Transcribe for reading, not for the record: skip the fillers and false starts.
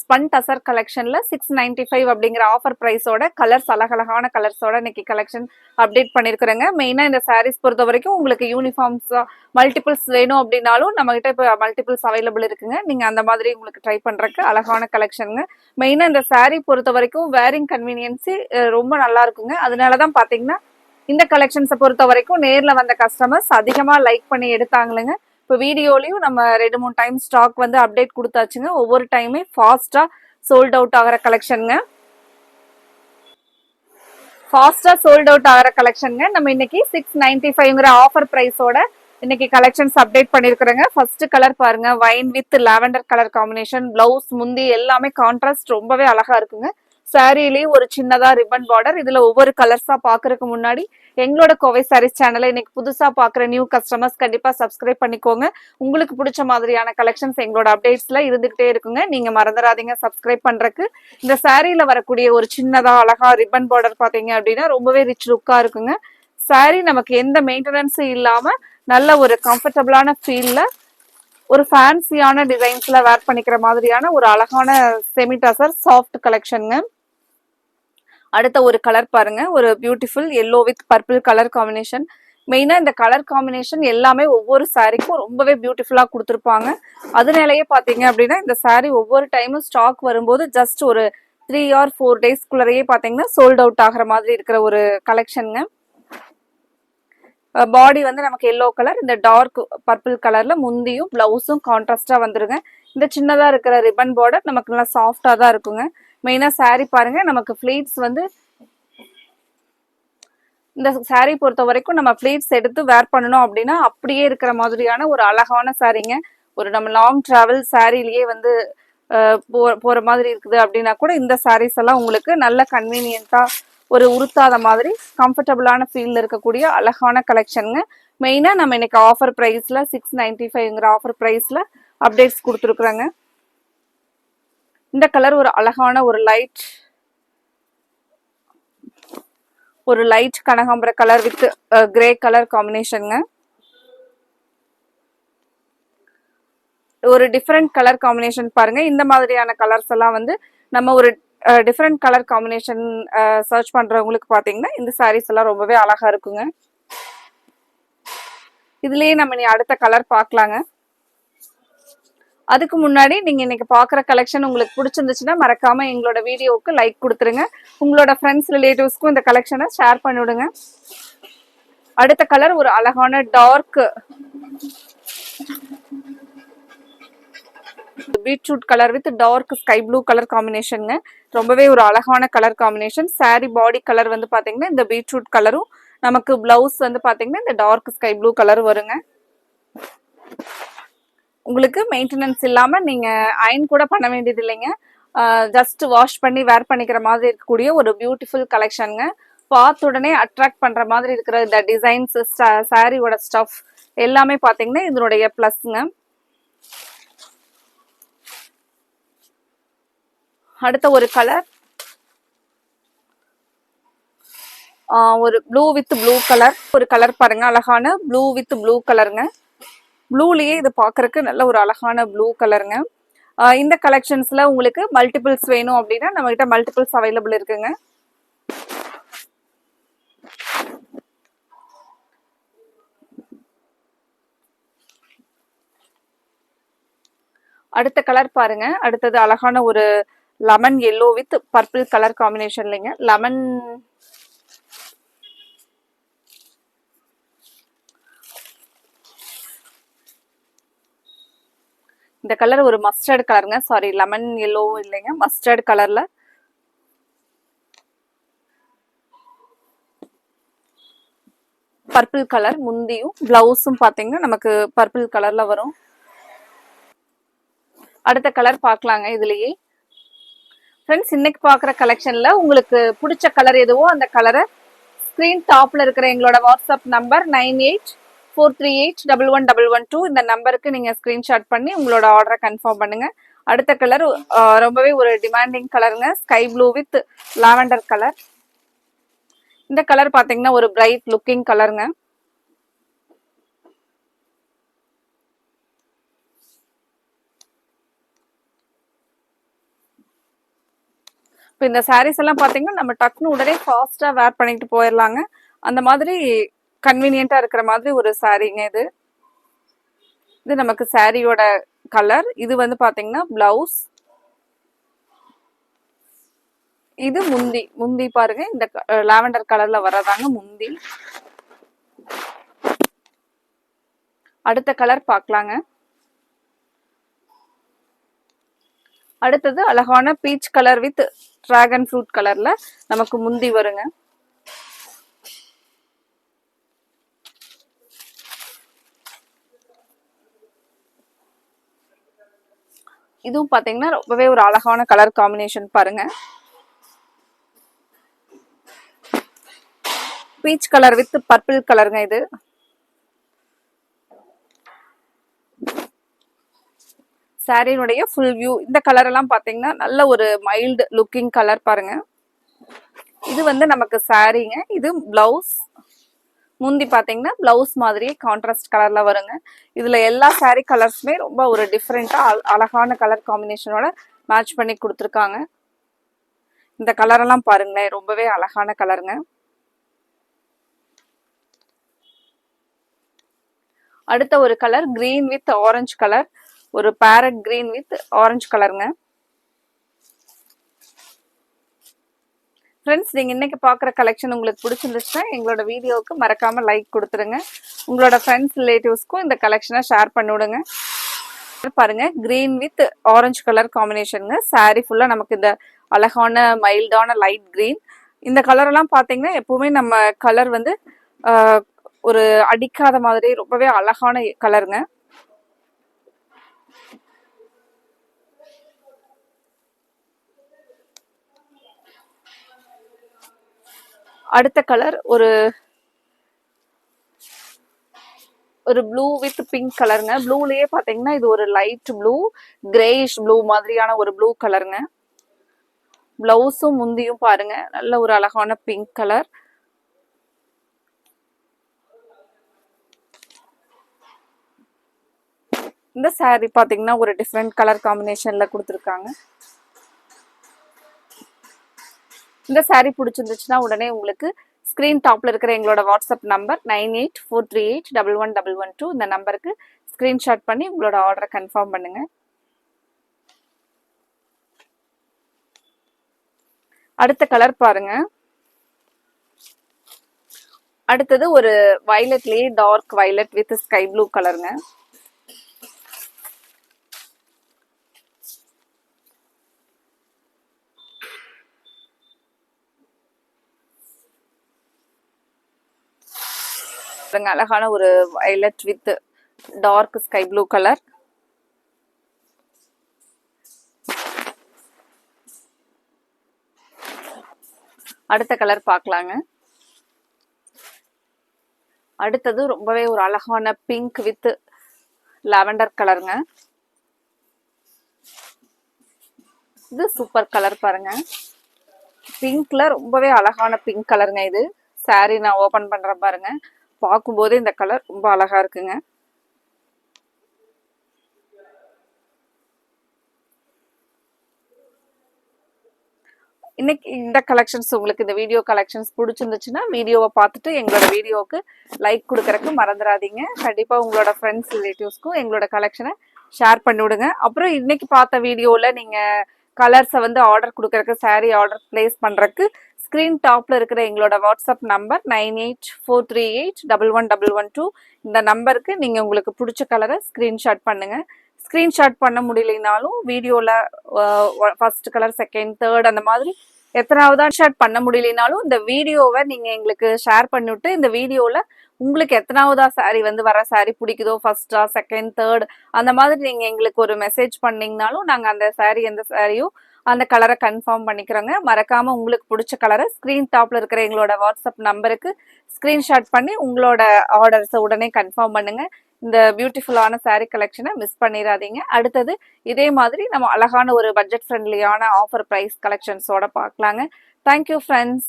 Spun tussar கலெக்ஷன்ல 695 அப்படிங்கிற offer பிரைஸோட colours அழகழகான கலர்ஸோட இன்னைக்கு கலெக்ஷன் அப்டேட் பண்ணிருக்கிறேங்க. மெயினா இந்த சாரீஸ் பொறுத்த வரைக்கும் உங்களுக்கு யூனிஃபார்ம்ஸ் மல்டிபிள்ஸ் வேணும் அப்படின்னாலும் நம்ம கிட்ட இப்போ மல்டிபிள்ஸ் அவைலபிள் இருக்குங்க. நீங்க அந்த மாதிரி உங்களுக்கு ட்ரை பண்றதுக்கு அழகான கலெக்ஷனுங்க. மெயினா இந்த சாரீ பொறுத்த வரைக்கும் வேரிங் கன்வீனியன்சி ரொம்ப நல்லா இருக்குங்க. அதனாலதான் பாத்தீங்கன்னா இந்த கலெக்ஷன்ஸை பொறுத்த வரைக்கும் நேர்ல வந்த கஸ்டமர்ஸ் அதிகமா லைக் பண்ணி எடுத்தாங்களுங்க. இப்போ வீடியோலையும் நம்ம 2-3 டைம் ஸ்டாக் வந்து அப்டேட் கொடுத்தாச்சுங்க. ஒவ்வொரு டைமே ஃபாஸ்டா சோல்ட் அவுட் ஆகிற கலெக்ஷனுங்க. நம்ம இன்னைக்கு 695 ஆஃபர் பிரைஸோட இன்னைக்கு கலெக்ஷன்ஸ் அப்டேட் பண்ணிருக்கிறேங்க. ஃபர்ஸ்ட் கலர் பாருங்க, wine with lavender colour combination. Blouse முந்தி எல்லாமே கான்ட்ராஸ்ட் ரொம்பவே அழகா இருக்குங்க. சாரிலேயே ஒரு சின்னதா ரிப்பன் பார்டர். இதுல ஒவ்வொரு கலர்ஸா பாக்குறதுக்கு முன்னாடி எங்களோட கோவை சாரீஸ் சேனலை இன்னைக்கு புதுசா பாக்குற நியூ கஸ்டமர்ஸ் கண்டிப்பா சப்ஸ்கிரைப் பண்ணிக்கோங்க. உங்களுக்கு பிடிச்ச மாதிரியான கலெக்ஷன்ஸ் எங்களோட அப்டேட்ஸ்ல இருந்துகிட்டே இருக்குங்க. நீங்க மறந்துடாதீங்க சப்ஸ்கிரைப் பண்றதுக்கு. இந்த சாரியில வரக்கூடிய ஒரு சின்னதா அழகா ரிப்பன் பார்டர் பாத்தீங்க அப்படின்னா ரொம்பவே ரிச் லுக்கா இருக்குங்க. சாரி நமக்கு எந்த மெயின்டெனன்ஸும் இல்லாம நல்ல ஒரு கம்ஃபர்டபுளான ஃபீல்ல ஒரு ஃபேன்சியான டிசைன்ஸ்ல வேர் பண்ணிக்கிற மாதிரியான ஒரு அழகான செமி டசர் சாஃப்ட் கலெக்ஷனுங்க. அடுத்த ஒரு கலர் பாருங்க, ஒரு beautiful yellow with purple colour combination. மெயினா இந்த கலர் காம்பினேஷன் எல்லாமே ஒவ்வொரு சாரிக்கும் ரொம்பவே பியூட்டிஃபுல்லா கொடுத்துருப்பாங்க. அதனாலயே பாத்தீங்க அப்படின்னா இந்த சாரி ஒவ்வொரு டைமும் ஸ்டாக் வரும்போது ஜஸ்ட் ஒரு 3 or 4 டேஸ்க்குள்ளேயே பாத்தீங்கன்னா சோல்ட் அவுட் ஆகிற மாதிரி இருக்கிற ஒரு கலெக்ஷனுங்க. பாடி வந்து நமக்கு எல்லோ கலர், இந்த டார்க் பர்பிள் கலர்ல முந்தியும் பிளவுஸும் கான்ட்ராஸ்டா வந்துருங்க. இந்த சின்னதா இருக்கிற ரிப்பன் பார்டர் நமக்கு நல்லா சாஃப்டா தான் இருக்குங்க. மெயினா சாரி பாருங்க, நமக்கு ஃபிளீட்ஸ் வந்து இந்த சாரி பொறுத்த வரைக்கும் நம்ம ஃபிளீட்ஸ் எடுத்து வேர் பண்ணணும் அப்படின்னா அப்படியே இருக்கிற மாதிரியான ஒரு அழகான சாரிங்க. ஒரு நம்ம லாங் டிராவல் சாரிலேயே வந்து போற மாதிரி இருக்குது அப்படின்னா கூட இந்த சாரீஸ் எல்லாம் உங்களுக்கு நல்ல கன்வீனியன்ட்டா ஒரு உருத்தாத மாதிரி கம்ஃபர்டபுளான ஃபீல்ல இருக்கக்கூடிய அழகான கலெக்ஷனுங்க. மெயினா நம்ம இன்னைக்கு ஆஃபர் பிரைஸ்ல 695 ஆஃபர் பிரைஸ்ல அப்டேட்ஸ் கொடுத்துருக்குறாங்க. இந்த கலர் ஒரு அழகான ஒரு லைட் கனகாம்பர கலர் வித் கிரே கலர் காம்பினேஷனுங்க. ஒரு டிஃப்ரெண்ட் கலர் காம்பினேஷன் பாருங்க. இந்த மாதிரியான கலர்ஸ் எல்லாம் வந்து நம்ம ஒரு டிஃப்ரெண்ட் கலர் காம்பினேஷன் சர்ச் பண்றவங்களுக்கு பாத்தீங்கன்னா இந்த சாரீஸ் எல்லாம் ரொம்பவே அழகா இருக்குங்க. இதுலயே நம்ம இனி அடுத்த கலர் பார்க்கலாங்க. அதுக்கு முன்னாடி நீங்க இன்னைக்கு பாக்குற கலெக்ஷன் உங்களுக்கு பிடிச்சிருந்துச்சுன்னா மறக்காம எங்களோட வீடியோவுக்கு லைக் கொடுத்துருங்க. உங்களோட ஃப்ரெண்ட்ஸ் ரிலேட்டிவ்ஸ்க்கும் இந்த கலெக்ஷனை ஷேர் பண்ணிவிடுங்க. அடுத்த கலர் ஒரு அழகான dark beetroot colour with dark sky blue colour காம்பினேஷனுங்க. ரொம்பவே ஒரு அழகான colour combination. Sari body colour வந்து பாத்தீங்கன்னா இந்த பீட்ரூட் கலரும், நமக்கு பிளவுஸ் வந்து பாத்தீங்கன்னா இந்த டார்க் ஸ்கை ப்ளூ கலர் வருங்க. உங்களுக்கு மெயின்டெனன்ஸ் இல்லாம நீங்க அயன் கூட பண்ண வேண்டியது இல்லைங்க. ஜஸ்ட் வாஷ் பண்ணி வேர் பண்ணிக்கிற மாதிரி இருக்கக்கூடிய ஒரு பியூட்டிஃபுல் கலெக்ஷனுங்க. பார்த்த உடனே அட்ராக்ட் பண்ற மாதிரி இருக்கிற இந்த டிசைன்ஸ், சாரியோட ஸ்டஃப் எல்லாமே பாத்தீங்கன்னா இதனுடைய பிளஸ்ங்க. அடுத்த ஒரு கலர் ஒரு ப்ளூ வித் ப்ளூ கலர். ஒரு கலர் பாருங்க, அழகான ப்ளூ வித் ப்ளூ கலருங்க. ப்ளூலயே இது பாக்குறதுக்கு நல்ல ஒரு அழகான ப்ளூ கலருங்க. இந்த கலெக்ஷன்ஸ்ல உங்களுக்கு மல்டிபிள்ஸ் வேணும் அப்படின்னா நம்ம கிட்ட மல்டிபிள்ஸ் அவைலபிள் இருக்குங்க. அடுத்த கலர் பாருங்க. அடுத்தது அழகான ஒரு lemon yellow with purple colour காம்பினேஷன்லங்க. லெமன் இந்த கலர் ஒரு மஸ்டர்ட் கலருங்க. சாரி, லெமன் எல்லோ இல்லைங்க, மஸ்டர்ட் கலர்ல பர்பிள் கலர் முந்தியும் பிளவுஸும் பாத்தீங்கன்னா நமக்கு பர்பிள் கலர்ல வரும். அடுத்த கலர் பார்க்கலாங்க. இதுலயே ஃப்ரெண்ட்ஸ் இன்னைக்கு பாக்குற கலெக்ஷன்ல உங்களுக்கு பிடிச்ச கலர் எதுவோ அந்த கலரை ஸ்கிரீன் டாப்ல இருக்கிற எங்களோட வாட்ஸ்அப் நம்பர் 9843811112 இந்த நம்பருக்கு நீங்க ஸ்கிரீன்ஷாட் பண்ணி உங்களோட ஆர்டரை கன்ஃபார்ம் பண்ணுங்க. அடுத்த கலர் ரொம்பவே ஒரு டிமாண்டிங் கலருங்க, sky blue with lavender colour. இந்த கலர் பாத்தீங்கன்னா ஒரு பிரைட் லுக்கிங் கலருங்க. இப்போ இந்த சாரீஸ் எல்லாம் பார்த்தீங்கன்னா நம்ம டக்குன்னு உடனே ஃபாஸ்ட்டாக வேர் பண்ணிட்டு போயிடலாங்க. அந்த மாதிரி கன்வீனியண்ட்டாக இருக்கிற மாதிரி ஒரு சாரீங்க இது. இது நமக்கு சாரியோட கலர். இது வந்து பார்த்தீங்கன்னா பிளவுஸ். இது முந்தி. முந்தி பாருங்க இந்த லாவெண்டர் கலர்ல வரதாங்க முந்தி. அடுத்த கலர் பார்க்கலாங்க. அடுத்தது அழகான peach colour with dragon fruit கலர்ல நமக்கு முந்தி வருங்க. இதுவும் பாத்தீங்கன்னா ரொம்பவே ஒரு அழகான கலர் காம்பினேஷன் பாருங்க. பீச் கலர் வித் பர்பிள் கலருங்க இது. சாரியினுடைய ஃபுல் வியூ. இந்த கலர் எல்லாம் பாத்தீங்கன்னா நல்ல ஒரு மைல்டு லுக்கிங் கலர் பாருங்க. இது வந்து நமக்கு சாரிங்க. இது பிளவுஸ். முந்தி பாத்தீங்கன்னா பிளவுஸ் மாதிரியே கான்ட்ராஸ்ட் கலர்ல வருங்க. இதுல எல்லா சாரி கலர்ஸுமே ரொம்ப ஒரு டிஃப்ரெண்டா அழகான கலர் காம்பினேஷனோட மேட்ச் பண்ணி கொடுத்துருக்காங்க. இந்த கலர் எல்லாம் பாருங்களேன், ரொம்பவே அழகான கலருங்க. அடுத்த ஒரு colour green with orange colour. ஒரு பேரட் கிரீன் வித் ஆரஞ்சு கலருங்க. ஃப்ரெண்ட்ஸ், நீங்க இன்னைக்கு பாக்குற கலெக்ஷன் உங்களுக்கு பிடிச்சிருந்துச்சுன்னா எங்களோட வீடியோவுக்கு மறக்காம லைக் கொடுத்துருங்க. உங்களோட ஃப்ரெண்ட்ஸ் ரிலேட்டிவ்ஸ்க்கும் இந்த கலெக்ஷனை ஷேர் பண்ணி விடுங்க. பாருங்க, கிரீன் வித் ஆரஞ்சு கலர் காம்பினேஷனுங்க. சாரி ஃபுல்லா நமக்கு இந்த அழகான மைல்டான லைட் கிரீன். இந்த கலர் எல்லாம் பாத்தீங்கன்னா எப்பவுமே நம்ம கலர் வந்து ஒரு அடிக்காத மாதிரி ரொம்பவே அழகான கலருங்க. அடுத்த கலர் ஒரு ப்ளூ வித் பிங்க் கலருங்க. ப்ளூலயே பாத்தீங்கன்னா இது ஒரு லைட் ப்ளூ, கிரேயிஷ் ப்ளூ மாதிரியான ஒரு ப்ளூ கலருங்க. பிளவுஸும் முந்தியும் பாருங்க நல்ல ஒரு அழகான பிங்க் கலர். இந்த சாரி பாத்தீங்கன்னா ஒரு டிஃப்ரெண்ட் கலர் காம்பினேஷன்ல கொடுத்துருக்காங்க. இந்த சாரி பிடிச்சிருந்துச்சுன்னா உடனே உங்களுக்கு ஸ்கிரீன் டாப்ல இருக்கிற எங்களோட வாட்ஸ்அப் நம்பர் 9843811112 இந்த நம்பருக்கு ஸ்கிரீன்ஷாட் பண்ணி உங்களோட ஆர்டரை கன்ஃபார்ம் பண்ணுங்க. அடுத்த கலர் பாருங்க. அடுத்தது ஒரு வயலட்லயே dark violet with sky blue கலருங்க. அழகான ஒரு violet with dark sky blue colour. அடுத்த கலர் பார்க்கலாங்க. அடுத்தது ரொம்பவே ஒரு அழகான பிங்க் வித் லாவெண்டர் கலருங்க. இது சூப்பர் கலர் பாருங்க. பிங்க்ல ரொம்பவே அழகான பிங்க் கலருங்க இது. சாரி நான் ஓபன் பண்றேன் பாருங்க. பார்க்கும்போது இந்த கலர் ரொம்ப அழகா இருக்குங்க. இன்னைக்கு இந்த கலெக்ஷன்ஸ் உங்களுக்கு இந்த வீடியோ கலெக்ஷன்ஸ் பிடிச்சிருந்துச்சுன்னா வீடியோவை பார்த்துட்டு எங்களோட வீடியோவுக்கு லைக் கொடுக்கறதுக்கு மறந்துடாதீங்க. கண்டிப்பா உங்களோட ஃப்ரெண்ட்ஸ் ரிலேட்டிவ்ஸ்க்கும் எங்களோட கலெக்ஷனை ஷேர் பண்ணி விடுங்க. அப்புறம் இன்னைக்கு பார்த்த வீடியோல நீங்க கலர்ஸை வந்து ஆர்டர் கொடுக்கறதுக்கு, சாரீ ஆர்டர் பிளேஸ் பண்றதுக்கு ஸ்கிரீன் டாப்ல இருக்கிற எங்களோட வாட்ஸ்அப் நம்பர் 9843811112 இந்த நம்பருக்கு நீங்க உங்களுக்கு பிடிச்ச கலரை ஸ்கிரீன்ஷாட் பண்ணுங்க. ஸ்கிரீன்ஷாட் பண்ண முடியலைனாலும் வீடியோல ஃபர்ஸ்ட் கலர், செகண்ட், தேர்ட் அந்த மாதிரி எத்தனாவதா ஷாட் பண்ண முடியலனாலும் இந்த வீடியோவை நீங்க எங்களுக்கு ஷேர் பண்ணிவிட்டு இந்த வீடியோல உங்களுக்கு எத்தனாவதா சாரி வந்து வர சாரி பிடிக்குதோ, ஃபர்ஸ்டா, செகண்ட், தேர்ட் அந்த மாதிரி நீங்க எங்களுக்கு ஒரு மெசேஜ் பண்ணீங்கனாலும் நாங்க அந்த சாரி எந்த சாரியோ அந்த கலரை கன்ஃபார்ம் பண்ணிக்கிறோங்க. மறக்காம உங்களுக்கு பிடிச்ச கலரை ஸ்கிரீன் டாப்ல இருக்கிற எங்களோட வாட்ஸ்அப் நம்பருக்கு ஸ்கிரீன்ஷாட் பண்ணி உங்களோட ஆர்டர்ஸை உடனே கன்ஃபார்ம் பண்ணுங்க. இந்த பியூட்டிஃபுல்லான சாரீ கலெக்ஷனை மிஸ் பண்ணிடாதீங்க. அடுத்தது இதே மாதிரி நம்ம அழகான ஒரு பட்ஜெட் ஃப்ரெண்ட்லியான ஆஃபர் பிரைஸ் கலெக்ஷன்ஸோட பார்க்கலாங்க. Thank you friends.